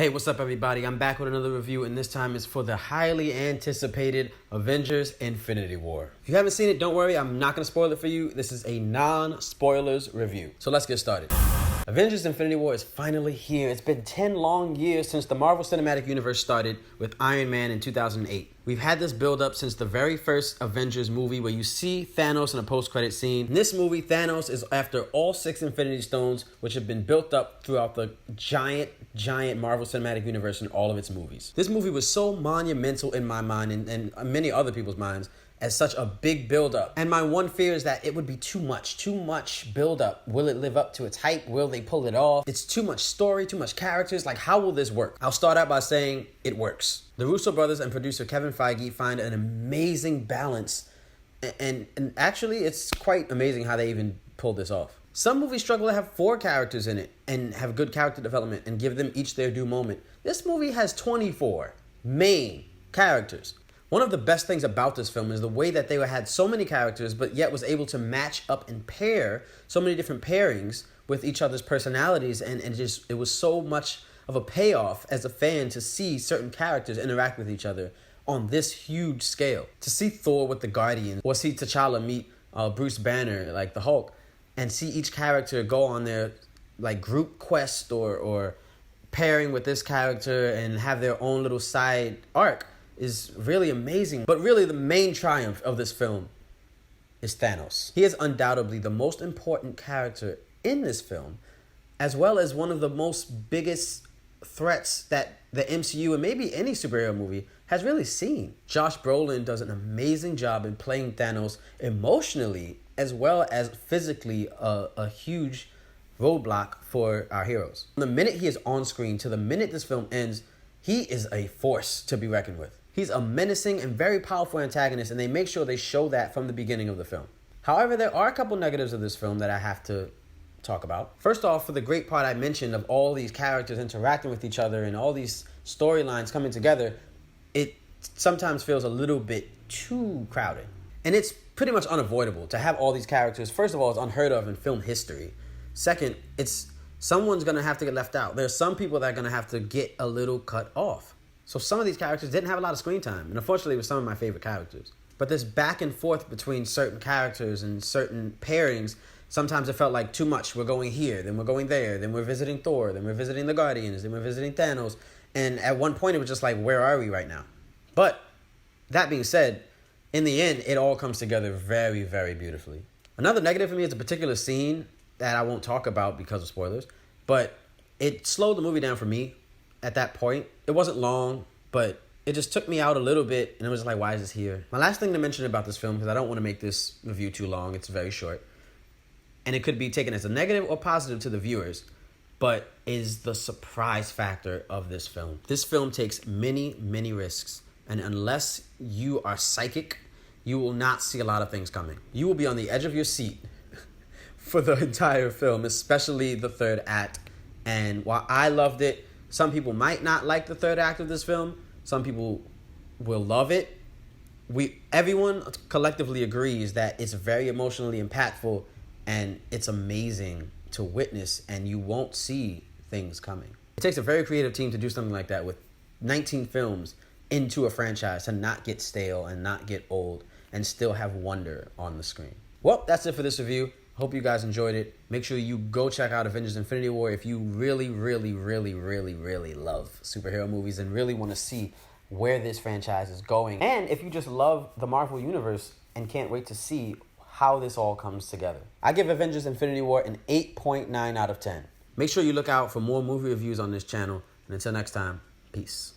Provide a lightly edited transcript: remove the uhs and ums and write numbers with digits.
Hey, what's up everybody? I'm back with another review, and this time it's for the highly anticipated Avengers Infinity War. If you haven't seen it, don't worry, I'm not going to spoil it for you. This is a non-spoilers review. So let's get started. Avengers Infinity War is finally here. It's been 10 long years since the Marvel Cinematic Universe started with Iron Man in 2008. We've had this build up since the very first Avengers movie where you see Thanos in a post-credit scene. In this movie, Thanos is after all 6 Infinity Stones, which have been built up throughout the giant Marvel Cinematic Universe in all of its movies. This movie was so monumental in my mind and many other people's minds as such a big build-up. And my one fear is that it would be too much build-up. Will it live up to its hype? Will they pull it off? It's too much story, too much characters. Like, how will this work? I'll start out by saying it works. The Russo brothers and producer Kevin Feige find an amazing balance. And actually, it's quite amazing how they even pulled this off. Some movies struggle to have 4 characters in it and have good character development and give them each their due moment. This movie has 24 main characters. One of the best things about this film is the way that they had so many characters, but yet was able to match up and pair so many different pairings with each other's personalities. And it was so much of a payoff as a fan to see certain characters interact with each other on this huge scale. To see Thor with the Guardians, or see T'Challa meet Bruce Banner, like the Hulk, and see each character go on their like group quest or pairing with this character and have their own little side arc is really amazing. But really the main triumph of this film is Thanos. He is undoubtedly the most important character in this film, as well as one of the most biggest threats that the MCU and maybe any superhero movie has really seen. Josh Brolin does an amazing job in playing Thanos emotionally as well as physically a huge roadblock for our heroes. From the minute he is on screen to the minute this film ends, he is a force to be reckoned with. He's a menacing and very powerful antagonist, and they make sure they show that from the beginning of the film. However, there are a couple negatives of this film that I have to talk about. First off, for the great part I mentioned of all these characters interacting with each other and all these storylines coming together, it sometimes feels a little bit too crowded. And it's pretty much unavoidable to have all these characters. First of all, it's unheard of in film history. Second, someone's going to have to get left out. There's some people that are going to have to get a little cut off. So some of these characters didn't have a lot of screen time. And unfortunately, it was some of my favorite characters. But this back and forth between certain characters and certain pairings, sometimes it felt like too much. We're going here, then we're going there, then we're visiting Thor, then we're visiting the Guardians, then we're visiting Thanos. And at one point, it was just like, where are we right now? But that being said, in the end, it all comes together very, very beautifully. Another negative for me is a particular scene that I won't talk about because of spoilers, but it slowed the movie down for me at that point. It wasn't long, but it just took me out a little bit, and it was like, why is this here? My last thing to mention about this film, because I don't want to make this review too long, it's very short, and it could be taken as a negative or positive to the viewers, but is the surprise factor of this film. This film takes many, many risks, and unless you are psychic, you will not see a lot of things coming. You will be on the edge of your seat for the entire film, especially the third act. And while I loved it, some people might not like the third act of this film. Some people will love it. Everyone collectively agrees that it's very emotionally impactful and it's amazing to witness, and you won't see things coming. It takes a very creative team to do something like that with 19 films into a franchise to not get stale and not get old and still have wonder on the screen. Well, that's it for this review. Hope you guys enjoyed it. Make sure you go check out Avengers Infinity War if you really love superhero movies and really want to see where this franchise is going. And if you just love the Marvel Universe and can't wait to see how this all comes together. I give Avengers Infinity War an 8.9 out of 10. Make sure you look out for more movie reviews on this channel. And until next time, peace.